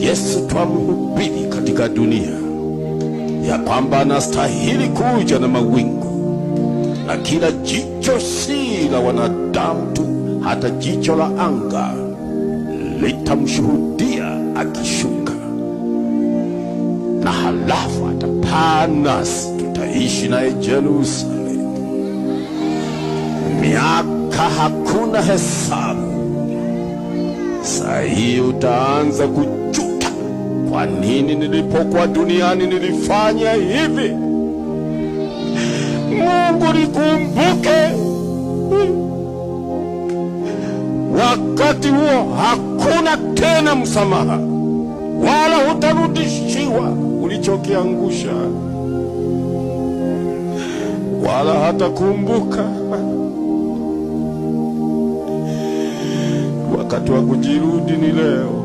Yesu twamhubiri katika dunia ya kwamba anastahili kuja na mawingu, na kila jicho si la wanadamu tu, hata jicho la anga litamshuhudia akishuka, na halafu atapaa nasi, tutaishi naye Yerusalemu miaka hakuna hesabu. Saa hii utaanza kujuta, kwa nini nilipokuwa duniani nilifanya hivi? Mungu nikumbuke. Wakati huo hakuna tena msamaha, wala hutarudishiwa ulichokiangusha, wala hata kumbuka. Wakati wa kujirudi ni leo.